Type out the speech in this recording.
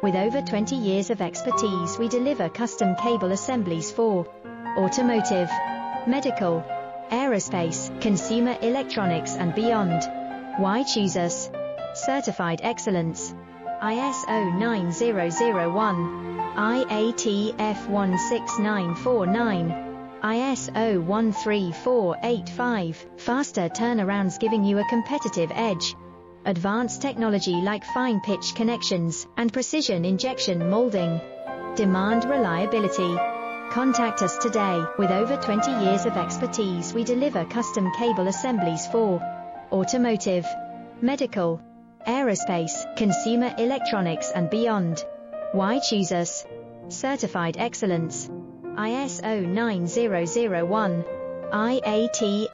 With over 20 years of expertise, we deliver custom cable assemblies for automotive, medical, aerospace, consumer electronics and beyond. Why choose us? Certified excellence. ISO 9001, IATF 16949, ISO 13485. Faster turnarounds giving you a competitive edge. Advanced technology like fine pitch connections and precision injection molding. Demand reliability. Contact us today. With over 20 years of expertise, we deliver custom cable assemblies for automotive, medical, aerospace, consumer electronics and beyond. Why choose us? Certified excellence. ISO 9001, IATF